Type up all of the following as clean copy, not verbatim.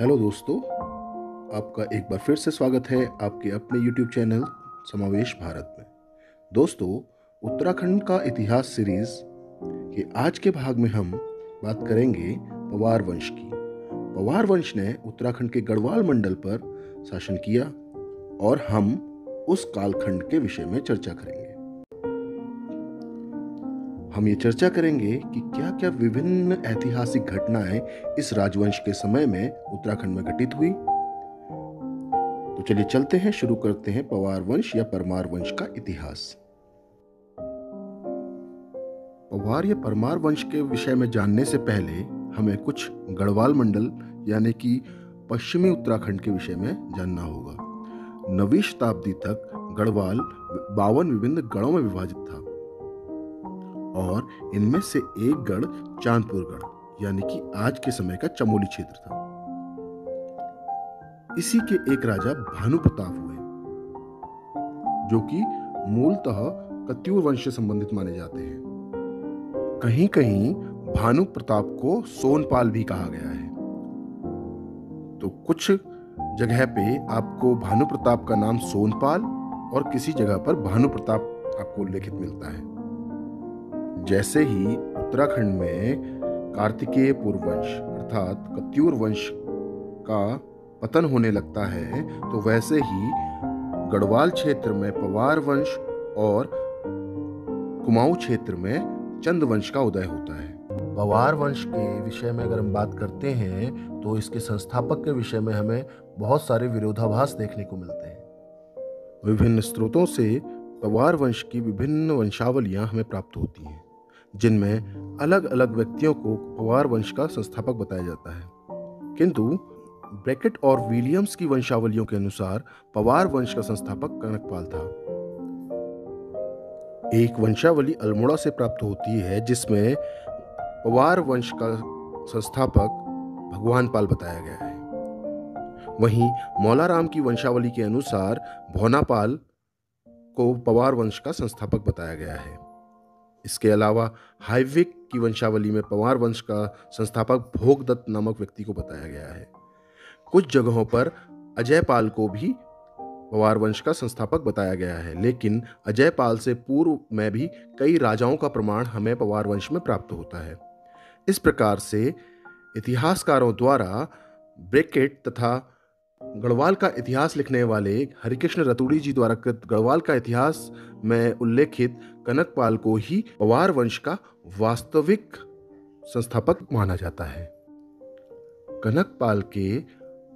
Hello दोस्तों, आपका एक बार फिर से स्वागत है आपके अपने YouTube चैनल समावेश भारत में। दोस्तों, उत्तराखंड का इतिहास सीरीज के आज के भाग में हम बात करेंगे पवार वंश की। पवार वंश ने उत्तराखंड के गढ़वाल मंडल पर शासन किया और हम उस कालखंड के विषय में चर्चा करेंगे। हम ये चर्चा करेंगे कि क्या क्या विभिन्न ऐतिहासिक घटनाएं इस राजवंश के समय में उत्तराखंड में घटित हुई। तो चलिए चलते हैं, शुरू करते हैं पवार वंश या परमार वंश का इतिहास। पवार या परमार वंश के विषय में जानने से पहले हमें कुछ गढ़वाल मंडल यानी कि पश्चिमी उत्तराखंड के विषय में जानना होगा। 9वीं शताब्दी तक गढ़वाल 52 विभिन्न गढ़ों में विभाजित था और इनमें से एक गढ़ चांदपुर गढ़ यानी कि आज के समय का चमोली क्षेत्र था। इसी के एक राजा भानु प्रताप हुए, जो कि मूलतः कत्यूर वंश से संबंधित माने जाते हैं। कहीं कहीं भानु प्रताप को सोनपाल भी कहा गया है। तो कुछ जगह पे आपको भानु प्रताप का नाम सोनपाल और किसी जगह पर भानु प्रताप आपको उल्लेखित मिलता है। जैसे ही उत्तराखंड में कार्तिकेय पूर्ववंश अर्थात कत्यूर वंश का पतन होने लगता है, तो वैसे ही गढ़वाल क्षेत्र में पवार वंश और कुमाऊं क्षेत्र में चंद वंश का उदय होता है। पवार वंश के विषय में अगर हम बात करते हैं तो इसके संस्थापक के विषय में हमें बहुत सारे विरोधाभास देखने को मिलते हैं। विभिन्न स्रोतों से पवार वंश की विभिन्न वंशावलियां हमें प्राप्त होती हैं, जिनमें अलग अलग व्यक्तियों को पवार वंश का संस्थापक बताया जाता है। किंतु ब्रैकेट और विलियम्स की वंशावलियों के अनुसार पवार वंश का संस्थापक कनकपाल था। एक वंशावली अल्मोड़ा से प्राप्त होती है जिसमें पवार वंश का संस्थापक भगवान पाल बताया गया है। वहीं मौलाराम की वंशावली के अनुसार भोनापाल को पवार वंश का संस्थापक बताया गया है। इसके अलावा हाइविक की वंशावली में पवार वंश का संस्थापक भोगदत्त नामक व्यक्ति को बताया गया है। कुछ जगहों पर अजयपाल को भी पवार वंश का संस्थापक बताया गया है, लेकिन अजयपाल से पूर्व में भी कई राजाओं का प्रमाण हमें पवार वंश में प्राप्त होता है। इस प्रकार से इतिहासकारों द्वारा ब्रैकेट तथा गढ़वाल का इतिहास लिखने वाले हरिकृष्ण रतूड़ी जी द्वारा कृत गढ़वाल का इतिहास में उल्लेखित कनकपाल को ही पवार वंश का वास्तविक संस्थापक माना जाता है। कनकपाल के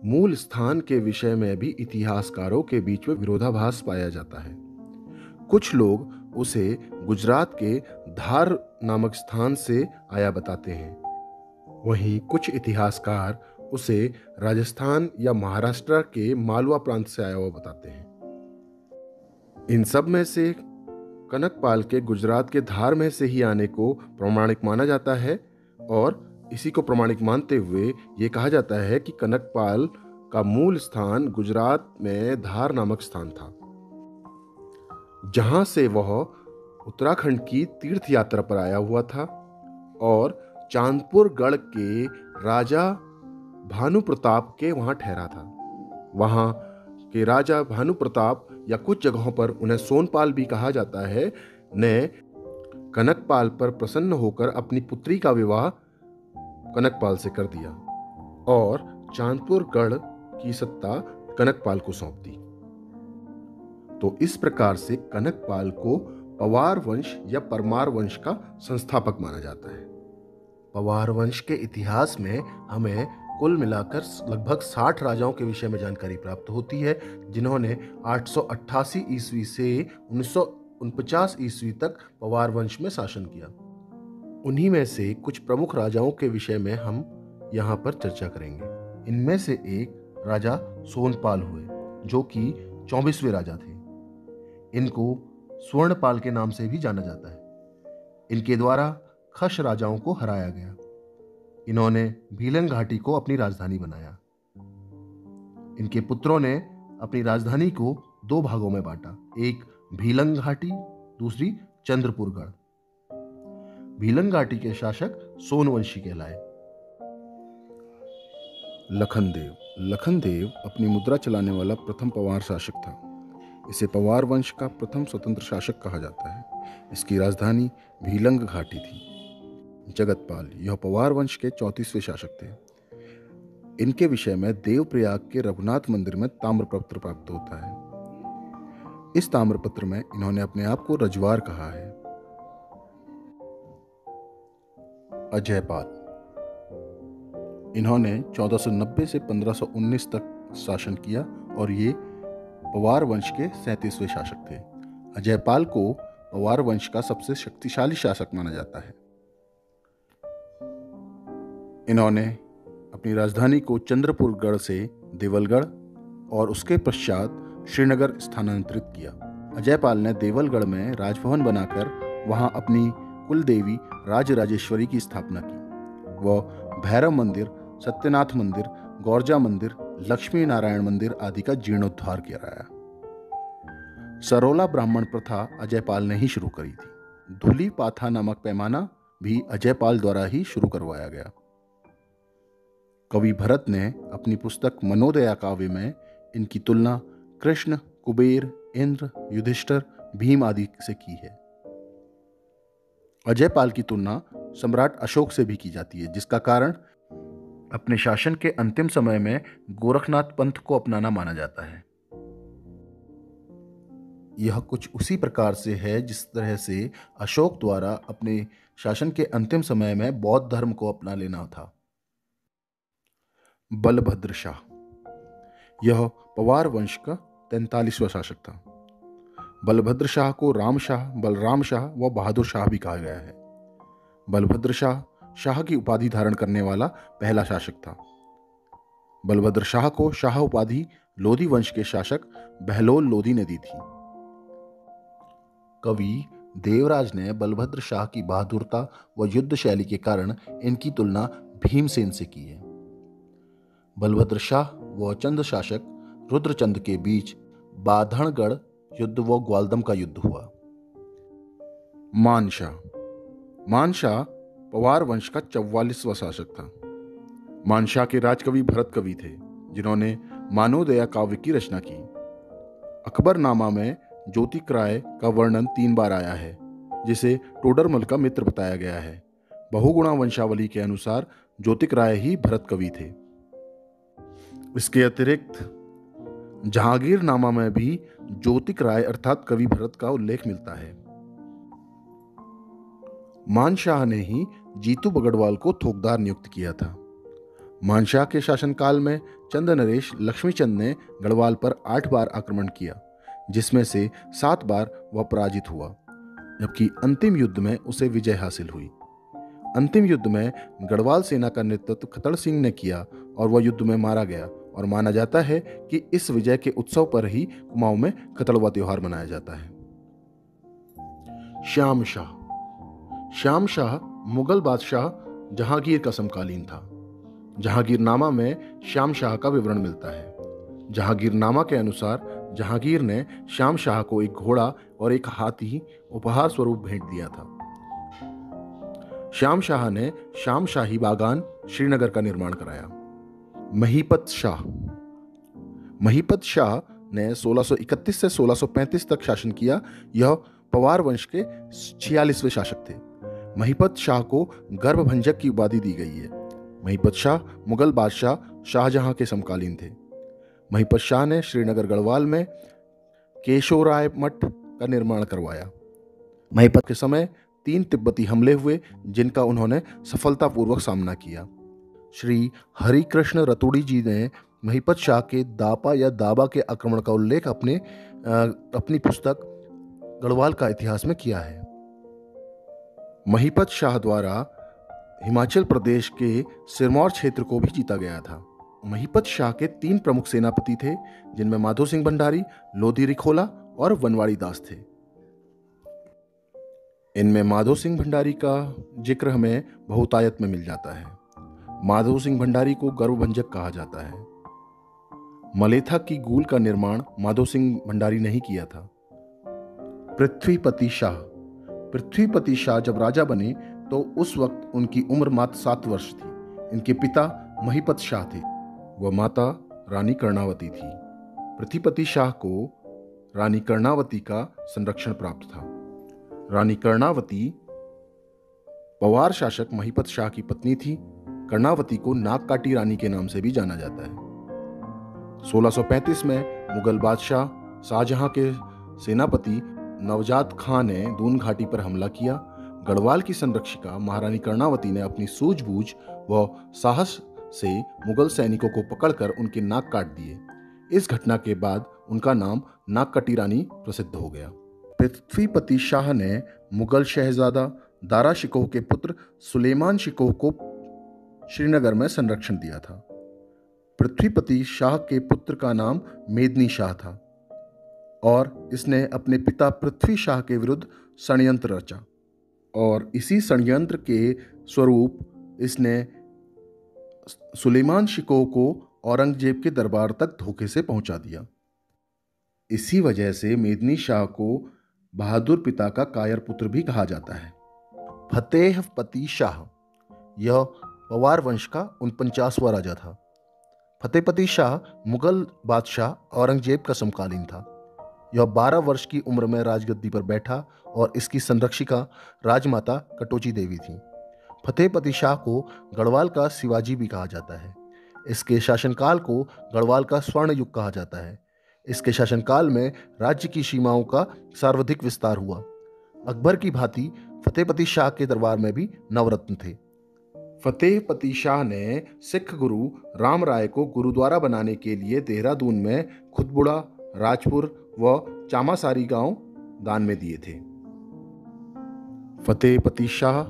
मूल स्थान के विषय में भी इतिहासकारों के बीच में विरोधाभास पाया जाता है। कुछ लोग उसे गुजरात के धार नामक स्थान से आया बताते हैं, वहीं कुछ इतिहासकार उसे राजस्थान या महाराष्ट्र के मालवा प्रांत से आया हुआ बताते हैं। इन सब में से कनकपाल के गुजरात के धार में से ही आने को प्रमाणिक माना जाता है और इसी को प्रमाणिक मानते हुए ये कहा जाता है कि कनकपाल का मूल स्थान गुजरात में धार नामक स्थान था, जहां से वह उत्तराखंड की तीर्थ यात्रा पर आया हुआ था और चांदपुर गढ़ के राजा भानु प्रताप के वहां ठहरा था। वहां के राजा भानु प्रताप या कुछ जगहों पर उन्हें सोनपाल भी कहा जाता है, ने कनकपाल पर प्रसन्न होकर अपनी पुत्री का विवाह कनकपाल से कर दिया और चांदपुर गढ़ की सत्ता कनकपाल को सौंप दी। तो इस प्रकार से कनकपाल को पवार वंश या परमार वंश का संस्थापक माना जाता है। पवार वंश के इतिहास में हमें कुल मिलाकर लगभग 60 राजाओं के विषय में जानकारी प्राप्त होती है, जिन्होंने 888 ईस्वी से 1949 ईस्वी तक पवार वंश में शासन किया। उन्हीं में से कुछ प्रमुख राजाओं के विषय में हम यहाँ पर चर्चा करेंगे। इनमें से एक राजा सोनपाल हुए, जो कि 24वें राजा थे। इनको स्वर्णपाल के नाम से भी जाना जाता है। इनके द्वारा खश राजाओं को हराया गया। इन्होंने भीलंग घाटी को अपनी राजधानी बनाया। इनके पुत्रों ने अपनी राजधानी को 2 भागों में बांटा, एक भीलंग घाटी, दूसरी चंद्रपुरगढ़। भीलंग घाटी के शासक सोनवंशी कहलाए। लखनदेव लखनदेव अपनी मुद्रा चलाने वाला प्रथम पवार शासक था। इसे पवार वंश का प्रथम स्वतंत्र शासक कहा जाता है। इसकी राजधानी भीलंग घाटी थी। जगतपाल यह पवार वंश के 34वें शासक थे। इनके विषय में देवप्रयाग के रघुनाथ मंदिर में ताम्रपत्र प्राप्त होता है। इस ताम्रपत्र में इन्होंने अपने आप को रजवार कहा है। अजयपाल इन्होंने 1490 से 1519 तक शासन किया और ये पवार वंश के 37वें शासक थे। अजयपाल को पवार वंश का सबसे शक्तिशाली शासक माना जाता है। इन्होंने अपनी राजधानी को चंद्रपुरगढ़ से देवलगढ़ और उसके पश्चात श्रीनगर स्थानांतरित किया। अजयपाल ने देवलगढ़ में राजभवन बनाकर वहां अपनी कुलदेवी राजराजेश्वरी की स्थापना की। वह भैरव मंदिर, सत्यनाथ मंदिर, गौरजा मंदिर, लक्ष्मी नारायण मंदिर आदि का जीर्णोद्धार कराया। सरोला ब्राह्मण प्रथा अजयपाल ने ही शुरू करी थी। धुली पाथा नामक पैमाना भी अजयपाल द्वारा ही शुरू करवाया गया। कवि भरत ने अपनी पुस्तक मनोदया काव्य में इनकी तुलना कृष्ण, कुबेर, इंद्र, युधिष्ठिर, भीम आदि से की है। अजयपाल की तुलना सम्राट अशोक से भी की जाती है, जिसका कारण अपने शासन के अंतिम समय में गोरखनाथ पंथ को अपनाना माना जाता है। यह कुछ उसी प्रकार से है जिस तरह से अशोक द्वारा अपने शासन के अंतिम समय में बौद्ध धर्म को अपना लेना था। बलभद्र शाह यह पवार वंश का 43वां शासक था। बलभद्र शाह को राम शाह, बलराम शाह व बहादुर शाह भी कहा गया है। बलभद्र शाह शाह की उपाधि धारण करने वाला पहला शासक था। बलभद्र शाह को शाह उपाधि लोधी वंश के शासक बहलोल लोधी ने दी थी। कवि देवराज ने बलभद्र शाह की बहादुरता व युद्ध शैली के कारण इनकी तुलना भीमसेन से की है। बलभद्र शाह व चंद शासक रुद्रचंद के बीच बाधणगढ़ युद्ध व ग्वालदम का युद्ध हुआ। मानशाह पवार वंश का 44वां शासक था। मानशाह के राजकवि भरत कवि थे, जिन्होंने मानोदया काव्य की रचना की। अकबरनामा में ज्योतिक्राय का वर्णन 3 बार आया है, जिसे टोडरमल का मित्र बताया गया है। बहुगुणा वंशावली के अनुसार ज्योतिक्राय ही भरत कवि थे। इसके अतिरिक्त जहांगीरनामा में भी ज्योतिक्राय अर्थात कवि भरत का उल्लेख मिलता है। मानशाह ने ही जीतू बगड़वाल को थोकदार नियुक्त किया था। मानशाह के शासनकाल में चंद नरेश लक्ष्मीचंद ने गढ़वाल पर 8 बार आक्रमण किया, जिसमें से 7 बार वह पराजित हुआ, जबकि अंतिम युद्ध में उसे विजय हासिल हुई। अंतिम युद्ध में गढ़वाल सेना का नेतृत्व खतड़ सिंह ने किया और वह युद्ध में मारा गया, और माना जाता है कि इस विजय के उत्सव पर ही कुमाऊं में खतड़वा त्योहार मनाया जाता है। श्याम शाह मुगल बादशाह जहांगीर का समकालीन था। जहांगीरनामा में श्याम शाह का विवरण मिलता है। जहांगीरनामा के अनुसार जहांगीर ने श्याम शाह को एक घोड़ा और एक हाथी उपहार स्वरूप भेंट दिया था। श्याम शाह ने श्याम शाही बागान श्रीनगर का निर्माण कराया। महीपत शाह ने 1631 से 1635 तक शासन किया। यह पवार वंश के 46वें शासक थे। महीपत शाह को गर्भभंजक की उपाधि दी गई है। महीपत शाह मुगल बादशाह शाहजहां के समकालीन थे। महीपत शाह ने श्रीनगर गढ़वाल में केशोराय मठ का निर्माण करवाया। महीपत के समय 3 तिब्बती हमले हुए, जिनका उन्होंने सफलतापूर्वक सामना किया। श्री हरिकृष्ण रतुड़ी जी ने महीपत शाह के दापा या दाबा के आक्रमण का उल्लेख अपनी पुस्तक गढ़वाल का इतिहास में किया है। महीपत शाह द्वारा हिमाचल प्रदेश के सिरमौर क्षेत्र को भी जीता गया था। महीपत शाह के 3 प्रमुख सेनापति थे, जिनमें माधो सिंह भंडारी, लोधी रिखोला और वनवाड़ी दास थे। इनमें माधो सिंह भंडारी का जिक्र हमें बहुतायत में मिल जाता है। माधो सिंह भंडारी को गर्भभंजक कहा जाता है। मलेथा की गूल का निर्माण माधो सिंह भंडारी ने ही किया था। पृथ्वीपति शाह जब राजा बने तो उस वक्त उनकी उम्र मात्र 7 वर्ष थी। इनके पिता महीपत शाह थे। व माता रानी कर्णावती थी। पृथ्वीपति शाह को रानी कर्णावती का संरक्षण प्राप्त था। रानी कर्णावती पवार शासक महीपत शाह की पत्नी थी। कर्णावती को नागकाटी रानी के नाम से भी जाना जाता है। 1635 में मुगल बादशाह शाहजहां के सेनापति नवजात खां ने दून घाटी पर हमला किया। गढ़वाल की संरक्षिका महारानी कर्णावती ने अपनी सूझबूझ व साहस से मुगल सैनिकों को पकड़कर उनके नाक काट दिए। इस घटना के बाद उनका नाम नागकटी रानी प्रसिद्ध हो गया। पृथ्वीपति शाह ने मुगल शहजादा दारा शिकोह के पुत्र सुलेमान शिकोह को श्रीनगर में संरक्षण दिया था। पृथ्वीपति शाह के पुत्र का नाम मेदनी शाह था और इसने अपने पिता पृथ्वी शाह के विरुद्ध षड्यंत्र रचा और इसी षड्यंत्र के स्वरूप इसने सुलेमान शिकोह को औरंगजेब के दरबार तक धोखे से पहुंचा दिया। इसी वजह से मेदनी शाह को बहादुर पिता का कायर पुत्र भी कहा जाता है। फतेहपति शाह यह पवार वंश का 49वां राजा था। फतेहपति शाह मुगल बादशाह औरंगजेब का समकालीन था। यह 12 वर्ष की उम्र में राजगद्दी पर बैठा और इसकी संरक्षिका राजमाता कटोची देवी थी। फतेहपति शाह को गढ़वाल का शिवाजी भी कहा जाता है। इसके शासनकाल को गढ़वाल का स्वर्ण युग कहा जाता है। इसके शासनकाल में राज्य की सीमाओं का सर्वाधिक विस्तार हुआ। अकबर की भांति फतेहपति शाह के दरबार में भी नवरत्न थे। फतेहपति शाह ने सिख गुरु राम राय को गुरुद्वारा बनाने के लिए देहरादून में खुदबुड़ा, राजपुर व चामासारी गांव दान में दिए थे। फतेहपति शाह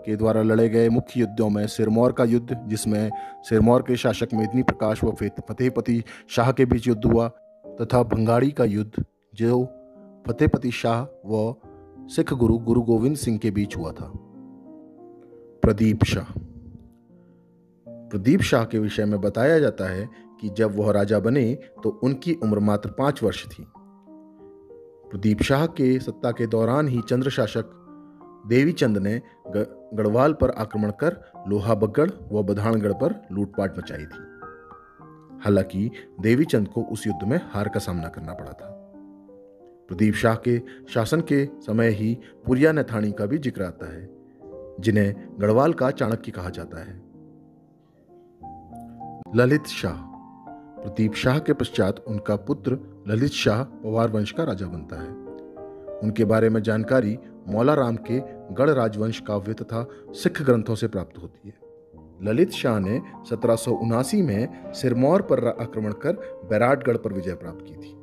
के द्वारा लड़े गए मुख्य युद्धों में सिरमौर का युद्ध, जिसमें सिरमौर के शासक मेदिनी प्रकाश व फतेहपति शाह के बीच युद्ध हुआ, तथा भंगाड़ी का युद्ध जो फतेहपति शाह व सिख गुरु गुरु गोविंद सिंह के बीच हुआ था। प्रदीप शाह। प्रदीप शाह के विषय में बताया जाता है कि जब वह राजा बने तो उनकी उम्र मात्र 5 वर्ष थी। प्रदीप शाह के सत्ता के दौरान ही चंद्र शासक देवीचंद ने गढ़वाल पर आक्रमण कर लोहाबगढ़ व बधानगढ़ पर लूटपाट मचाई थी। हालांकि देवीचंद को उस युद्ध में हार का सामना करना पड़ा था। प्रदीप शाह के शासन के समय ही पुरिया नैथानी का भी जिक्र आता है, जिन्हें गढ़वाल का चाणक्य कहा जाता है। ललित शाह। प्रदीप शाह के पश्चात उनका पुत्र ललित शाह पवार वंश का राजा बनता है। उनके बारे में जानकारी मौला राम के गढ़ राजवंश काव्य तथा सिख ग्रंथों से प्राप्त होती है। ललित शाह ने 1779 में सिरमौर पर आक्रमण कर बैराटगढ़ पर विजय प्राप्त की थी।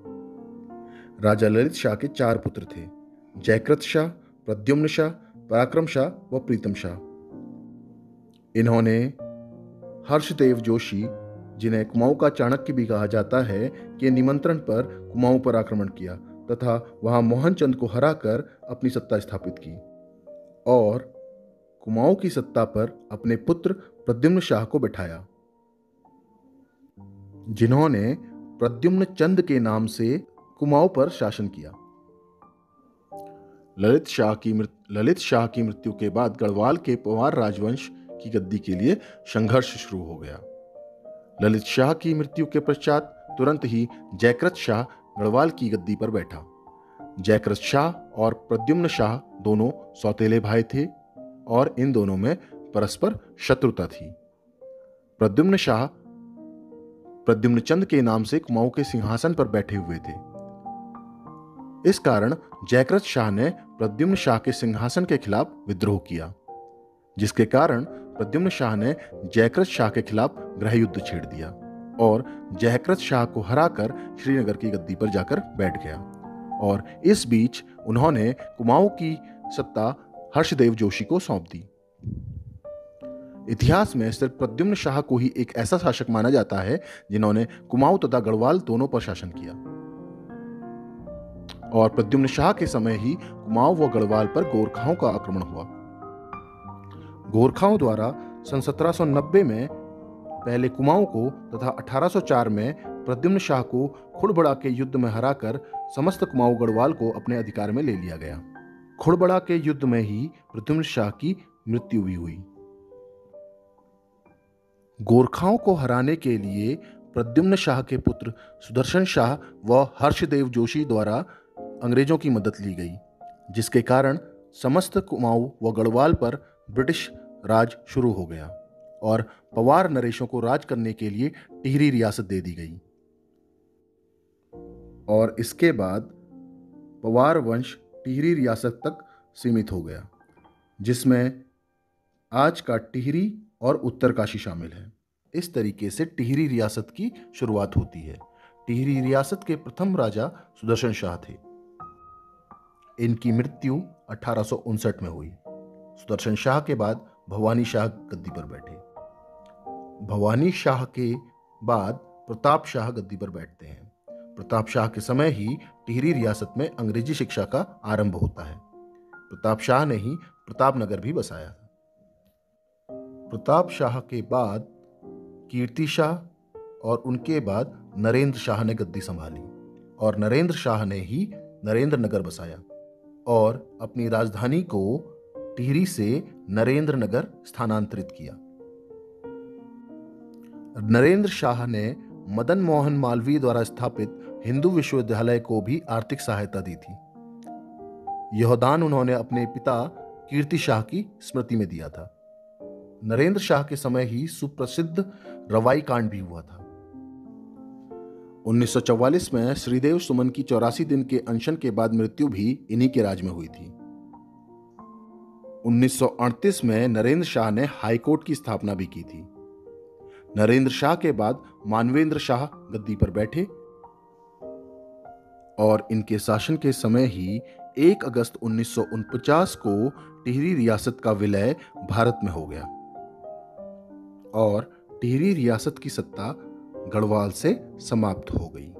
राजा ललित शाह के 4 पुत्र थे, जयकृत शाह, प्रद्युम्न शाह, पराक्रम शाह व प्रीतम शाह। इन्होंने हर्षदेव जोशी, जिन्हें कुमाऊं का चाणक्य भी कहा जाता है, के निमंत्रण पर कुमाऊं पर आक्रमण किया तथा वहां मोहनचंद को हराकर अपनी सत्ता स्थापित की और कुमाऊं की सत्ता पर अपने पुत्र प्रद्युम्न शाह को बिठाया, जिन्होंने प्रद्युम्न चंद के नाम से कुमाऊं पर शासन किया। ललित शाह की मृत्यु के बाद गढ़वाल के पवार राजवंश की गद्दी के लिए संघर्ष शुरू हो गया। ललित शाह की मृत्यु के पश्चात तुरंत ही जयकृत शाह गढ़वाल की गद्दी पर बैठा। जयकृत शाह और प्रद्युम्न शाह दोनों सौतेले भाई थे और इन दोनों में परस्पर शत्रुता थी। प्रद्युम्न शाह प्रद्युम्न चंद के नाम से कुमाऊं के सिंहासन पर बैठे हुए थे। इस कारण जयकृत शाह ने प्रद्युम्न शाह के सिंहासन के खिलाफ विद्रोह किया, जिसके कारण प्रद्युम्न शाह ने जयकृत शाह के खिलाफ गृह युद्ध छेड़ दिया और जयकृत शाह को हराकर श्रीनगर की गद्दी पर जाकर बैठ गया और इस बीच उन्होंने कुमाऊं की सत्ता हर्षदेव जोशी को सौंप दी। इतिहास में सिर्फ प्रद्युम्न शाह को ही एक ऐसा शासक माना जाता है जिन्होंने कुमाऊं तथा गढ़वाल दोनों पर शासन किया और प्रद्युम्न शाह के समय ही कुमाऊं व गढ़वाल पर गोरखाओं का आक्रमण हुआ। गोरखाओं द्वारा सन 1790 में पहले कुमाऊं को तथा 1804 में प्रद्युम्न शाह को खुड़बड़ा के युद्ध में हराकर समस्त कुमाऊं गढ़वाल को अपने अधिकार में ले लिया गया। खुड़बड़ा के युद्ध में ही प्रद्युम्न शाह की मृत्यु भी हुई। गोरखाओं को हराने के लिए प्रद्युम्न शाह के पुत्र सुदर्शन शाह व हर्षदेव जोशी द्वारा अंग्रेजों की मदद ली गई, जिसके कारण समस्त कुमाऊं व गढ़वाल पर ब्रिटिश राज शुरू हो गया और पवार नरेशों को राज करने के लिए टिहरी रियासत दे दी गई। और इसके बाद पवार वंश टिहरी रियासत तक सीमित हो गया, जिसमें आज का टिहरी और उत्तरकाशी शामिल है। इस तरीके से टिहरी रियासत की शुरुआत होती है। टिहरी रियासत के प्रथम राजा सुदर्शन शाह थे। इनकी मृत्यु 1859 में हुई। सुदर्शन शाह के बाद भवानी शाह गद्दी पर बैठे। भवानी शाह के बाद प्रताप शाह गद्दी पर बैठते हैं। प्रताप शाह के समय ही टिहरी रियासत में अंग्रेजी शिक्षा का आरंभ होता है। प्रताप शाह ने ही प्रतापनगर भी बसाया था। प्रताप शाह के बाद कीर्ति शाह और उनके बाद नरेंद्र शाह ने गद्दी संभाली और नरेंद्र शाह ने ही नरेंद्र नगर बसाया और अपनी राजधानी को टिहरी से नरेंद्र नगर स्थानांतरित किया। नरेंद्र शाह ने मदन मोहन मालवीय द्वारा स्थापित हिंदू विश्वविद्यालय को भी आर्थिक सहायता दी थी। यह दान उन्होंने अपने पिता कीर्ति शाह की स्मृति में दिया था। नरेंद्र शाह के समय ही सुप्रसिद्ध रवाई कांड भी हुआ था। 1944 में श्रीदेव सुमन की 84 दिन के अनशन के बाद मृत्यु भी इन्हीं के राज में हुई थी। 1938 में नरेंद्र शाह ने हाईकोर्ट की स्थापना भी की थी। नरेंद्र शाह के बाद मानवेंद्र शाह गद्दी पर बैठे और इनके शासन के समय ही 1 अगस्त 1949 को टिहरी रियासत का विलय भारत में हो गया और टिहरी रियासत की सत्ता गढ़वाल से समाप्त हो गई।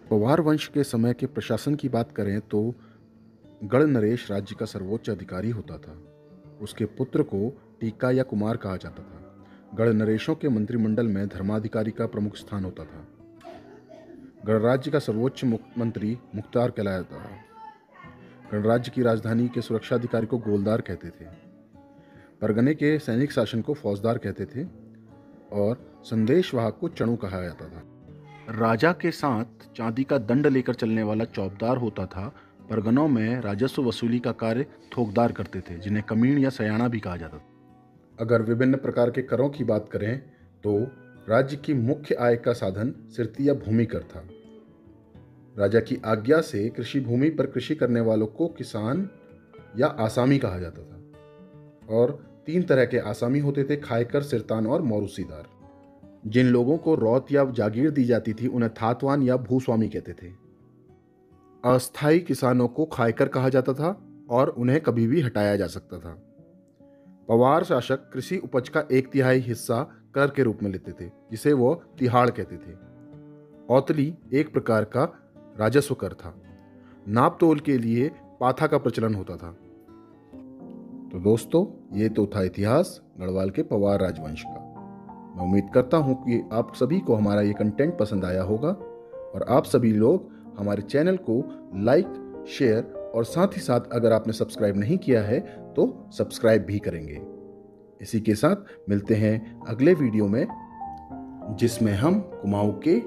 पवार वंश के समय के प्रशासन की बात करें तो गढ़ नरेश राज्य का सर्वोच्च अधिकारी होता था। उसके पुत्र को टीका या कुमार कहा जाता था। गढ़ नरेशों के मंत्रिमंडल में धर्माधिकारी का प्रमुख स्थान होता था। गणराज्य का सर्वोच्च मंत्री मुख्तार कहलाया था। गणराज्य की राजधानी के सुरक्षाधिकारी को गोलदार कहते थे। परगने के सैनिक शासन को फौजदार कहते थे और संदेशवाहक को चणु कहा जाता था। राजा के साथ चांदी का दंड लेकर चलने वाला चौबदार होता था। परगनों में राजस्व वसूली का कार्य थोकदार करते थे, जिन्हें कमीण या सयाना भी कहा जाता था। अगर विभिन्न प्रकार के करों की बात करें तो राज्य की मुख्य आय का साधन सिरती या भूमि कर था। राजा की आज्ञा से कृषि भूमि पर कृषि करने वालों को किसान या आसामी कहा जाता था और 3 तरह के आसामी होते थे, खायकर, सिरतान और मौरूसीदार। जिन लोगों को रौत या जागीर दी जाती थी उन्हें थातवान या भूस्वामी कहते थे। अस्थायी किसानों को खायकर कहा जाता था और उन्हें कभी भी हटाया जा सकता था। पवार शासक कृषि उपज का 1/3 हिस्सा कर के रूप में लेते थे, जिसे वो तिहाड़ कहते थे। औतली एक प्रकार का राजस्व कर था। नाप तोल के लिए पाथा का प्रचलन होता था। तो दोस्तों, ये तो था इतिहास गढ़वाल के पवार राजवंश का। मैं उम्मीद करता हूँ कि आप सभी को हमारा ये कंटेंट पसंद आया होगा और आप सभी लोग हमारे चैनल को लाइक, शेयर और साथ ही साथ अगर आपने सब्सक्राइब नहीं किया है तो सब्सक्राइब भी करेंगे। इसी के साथ मिलते हैं अगले वीडियो में, जिसमें हम कुमाऊं के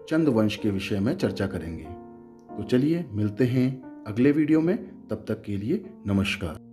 चंद वंश के विषय में चर्चा करेंगे। तो चलिए मिलते हैं अगले वीडियो में। तब तक के लिए नमस्कार।